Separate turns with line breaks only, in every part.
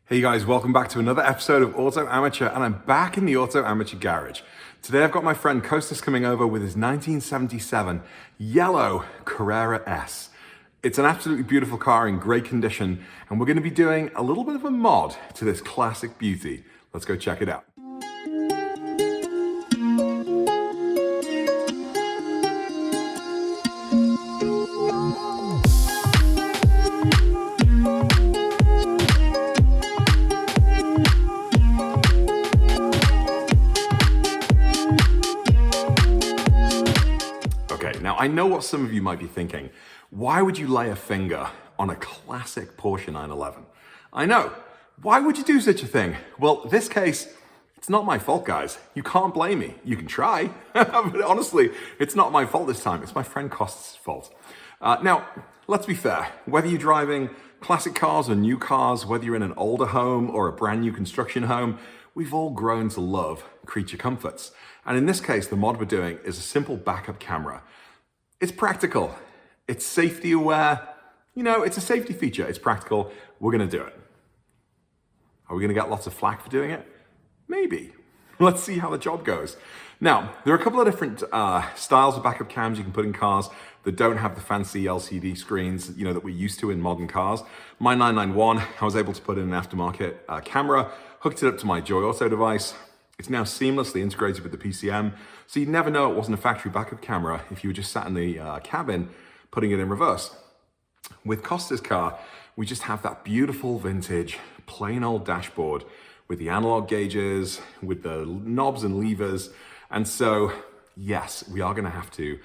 Hey guys, welcome back to another episode of Auto Amateur, and I'm back in the Auto Amateur garage. Today I've got my friend Costas coming over with his 1977 yellow Carrera S. It's an absolutely beautiful car in great condition, and we're going to be doing a little bit of a mod to this classic beauty. Let's go check it out. Now, I know what some of you might be thinking. Why would you lay a finger on a classic Porsche 911? I know. Why would you do such a thing? Well, this case, it's not my fault, guys. You can't blame me. You can try, but honestly, it's not my fault this time. It's my friend Costas' fault. Now, let's be fair. Whether you're driving classic cars or new cars, whether you're in an older home or a brand new construction home, we've all grown to love creature comforts. And in this case, the mod we're doing is a simple backup camera. It's practical, it's safety aware, it's a safety feature, it's practical, we're gonna do it. Are we gonna get lots of flack for doing it? Maybe. Let's see how the job goes. Now, there are a couple of different styles of backup cams you can put in cars that don't have the fancy LCD screens, that we're used to in modern cars. My 991, I was able to put in an aftermarket camera, hooked it up to my Joy Auto device. It's now seamlessly integrated with the PCM, so you'd never know it wasn't a factory backup camera if you were just sat in the cabin putting it in reverse. With Costas' car, we just have that beautiful vintage, plain old dashboard with the analog gauges, with the knobs and levers, and so, yes, we are gonna have to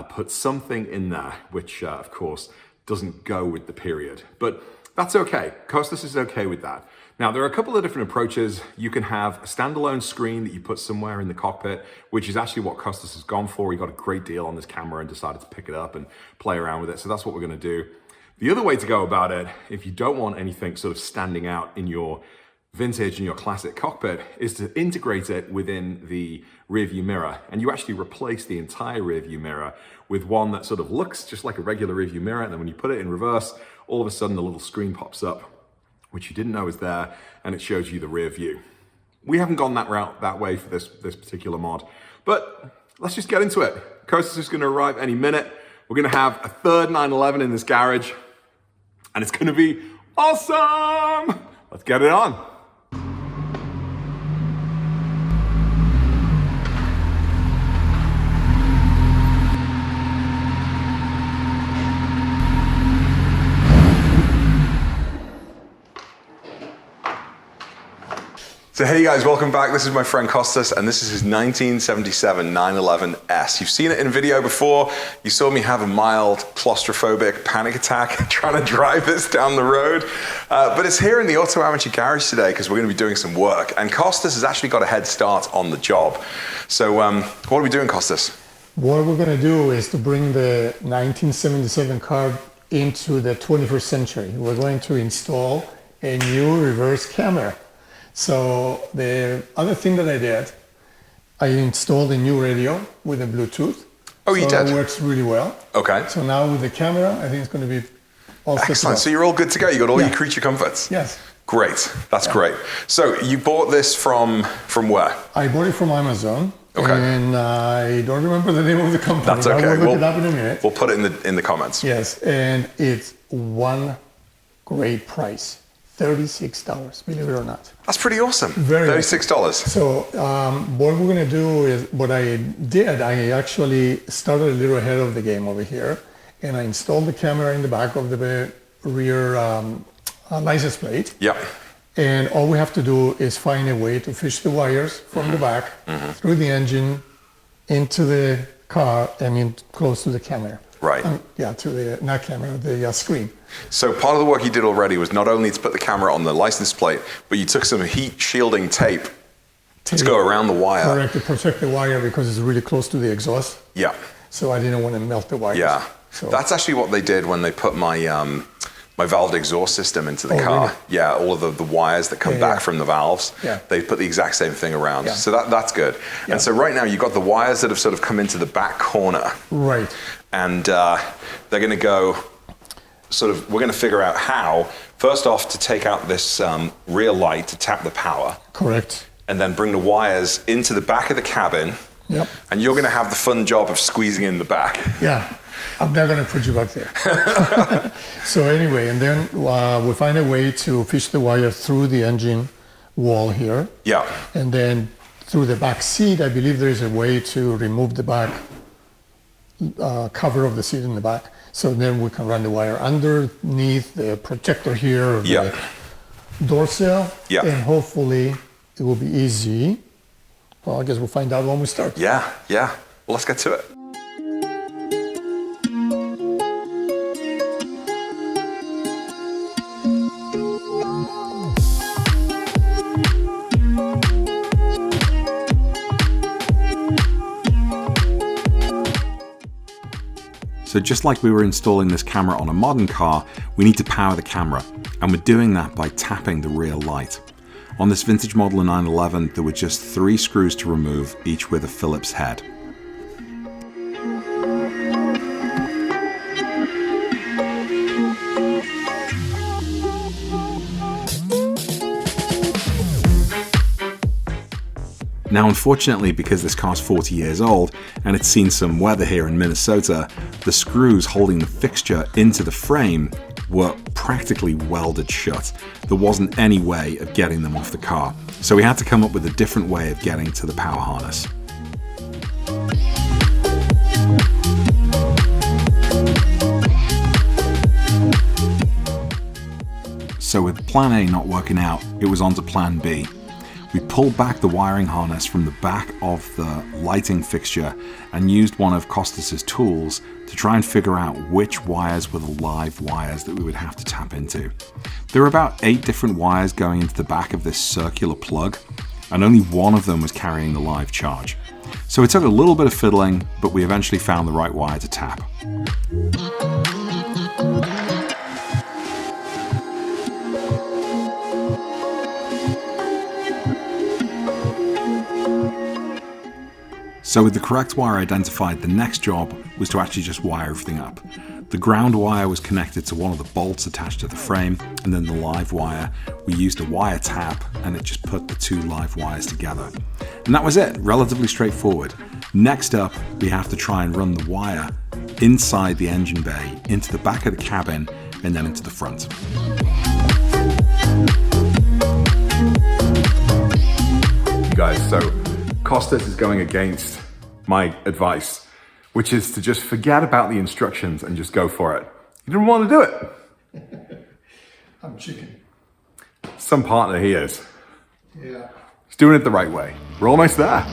put something in there, which, of course, doesn't go with the period, but that's okay. Costas is okay with that. Now, there are a couple of different approaches. You can have a standalone screen that you put somewhere in the cockpit, which is actually what Costas has gone for. He got a great deal on this camera and decided to pick it up and play around with it. So that's what we're gonna do. The other way to go about it, if you don't want anything sort of standing out in your vintage and your classic cockpit, is to integrate it within the rear view mirror. And you actually replace the entire rear view mirror with one that sort of looks just like a regular rear view mirror. And then when you put it in reverse, all of a sudden the little screen pops up, which you didn't know was there, and it shows you the rear view. We haven't gone that way for this particular mod, but let's just get into it. Costas is gonna arrive any minute. We're gonna have a third 911 in this garage, and it's gonna be awesome! Let's get it on. So hey guys, welcome back. This is my friend Costas, and this is his 1977 911S. You've seen it in video before. You saw me have a mild claustrophobic panic attack trying to drive this down the road. But it's here in the Auto Amateur garage today because we're going to be doing some work. And Costas has actually got a head start on the job. So what are we doing, Costas?
What we're going to do is to bring the 1977 car into the 21st century. We're going to install a new reverse camera. So the other thing that I did, I installed a new radio with a Bluetooth.
Oh, you did?
It works really well.
Okay.
So now with the camera, I think it's going to be all set.
Excellent. So you're all good to go. You got all your creature comforts.
Yes.
Great. That's great. So you bought this from where?
I bought it from Amazon.
Okay.
And I don't remember the name of the company.
That's okay.
I will look it up in a minute.
We'll put it in the comments.
Yes, and it's one great price. $36, believe it or not.
That's pretty awesome.
Very
$36.
So what we're gonna do is, what I did, I actually started a little ahead of the game over here, and I installed the camera in the back of the rear license plate.
Yep.
And all we have to do is find a way to fish the wires from the back, through the engine, into the car, and in close to the camera.
Right.
To the, not camera, the screen.
So part of the work you did already was not only to put the camera on the license plate, but you took some heat shielding tape to go around the wire.
Correct, to protect the wire because it's really close to the exhaust.
Yeah.
So I didn't want to melt the wires.
Yeah.
So
that's actually what they did when they put my my valved exhaust system into the car.
Really?
Yeah, all of the wires that come back from the valves, they put the exact same thing around.
Yeah.
So that's good. And so right now you've got the wires that have sort of come into the back corner.
Right.
And they're going to go
we're going to figure out how, first off, to take out this rear light to tap the power.
Correct.
And then bring the wires into the back of the cabin.
Yep.
And you're going to have the fun job of squeezing in the back.
Yeah, I'm not going to put you back there. So anyway, and then we find a way to fish the wire through the engine wall here.
Yeah.
And then through the back seat, I believe there is a way to remove the back cover of the seat in the back. So then we can run the wire underneath the protector here of the door sill.
Yeah.
And hopefully it will be easy. Well, I guess we'll find out when we start.
Yeah. Well, let's get to it.
So just like we were installing this camera on a modern car, we need to power the camera, and we're doing that by tapping the rear light. On this vintage model 911, there were just 3 screws to remove, each with a Phillips head. Now, unfortunately, because this car's 40 years old and it's seen some weather here in Minnesota, the screws holding the fixture into the frame were practically welded shut. There wasn't any way of getting them off the car. So we had to come up with a different way of getting to the power harness. So with plan A not working out, it was on to plan B. We pulled back the wiring harness from the back of the lighting fixture and used one of Costas's tools to try and figure out which wires were the live wires that we would have to tap into. There were about 8 different wires going into the back of this circular plug, and only one of them was carrying the live charge. So it took a little bit of fiddling, but we eventually found the right wire to tap. So with the correct wire identified, the next job was to actually just wire everything up. The ground wire was connected to one of the bolts attached to the frame, and then the live wire, we used a wire tap and it just put the 2 live wires together. And that was it, relatively straightforward. Next up, we have to try and run the wire inside the engine bay, into the back of the cabin, and then into the front. You guys, so Costas is going against my advice, which is to just forget about the instructions and just go for it. He didn't want to do it.
I'm chicken.
Some partner he is.
Yeah.
He's doing it the right way. We're almost there.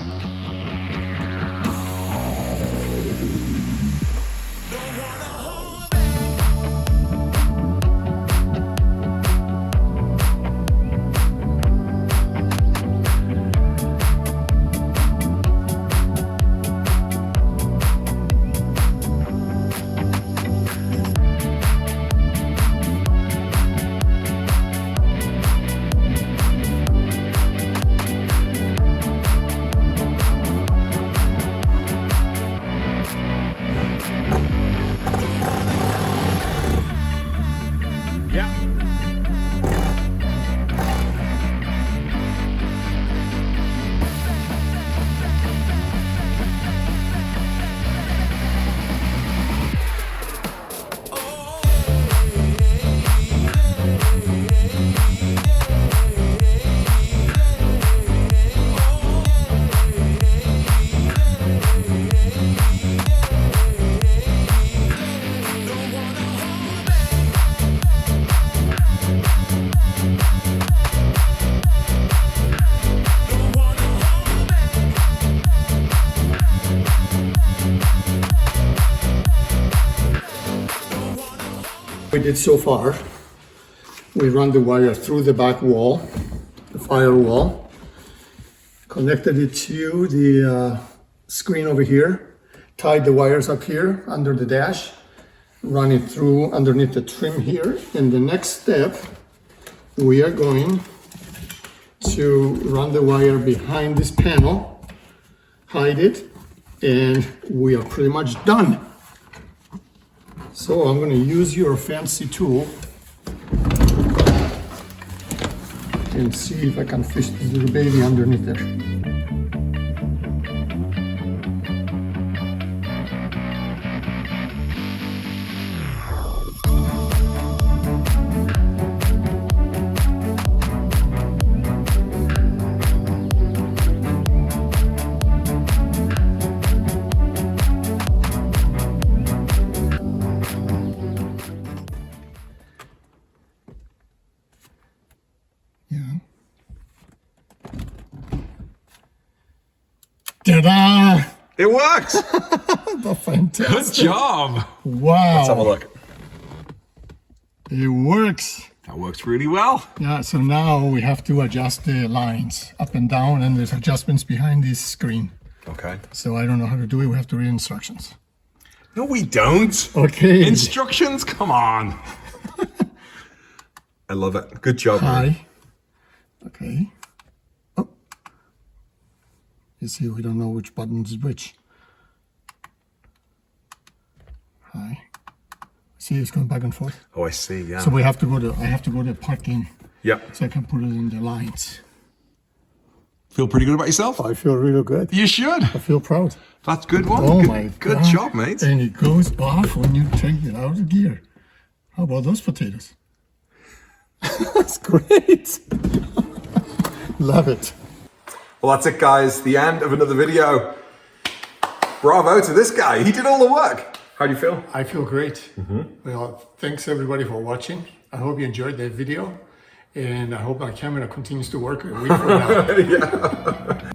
We did so far. We run the wire through the back wall, the firewall, connected it to the screen over here, tied the wires up here under the dash, run it through underneath the trim here. And the next step, we are going to run the wire behind this panel, hide it, and we are pretty much done. So I'm going to use your fancy tool and see if I can fish this little baby underneath there. Ta-da!
It works!
That's fantastic.
Good job!
Wow.
Let's have a look.
It works.
That works really well.
Yeah, so now we have to adjust the lines up and down, and there's adjustments behind this screen.
Okay.
So I don't know how to do it. We have to read instructions.
No, we don't.
Okay.
Instructions? Come on. I love it. Good job. Man.
Hi. Okay. Oh. You see, we don't know which button is which. Hi. See, it's going back and forth.
Oh, I see, yeah.
So we have to go to, I have to go to parking.
Yeah.
So I can put it in the lines.
Feel pretty good about yourself?
I feel really good.
You should.
I feel proud.
That's a good one.
Oh
good,
my God.
Good job, mate.
And it goes off when you take it out of gear. How about those potatoes? That's great. Love it.
Well, that's it, guys. The end of another video. Bravo to this guy. He did all the work. How do you feel?
I feel great. Well, thanks everybody for watching. I hope you enjoyed the video. And I hope my camera continues to work a week from now.
Yeah.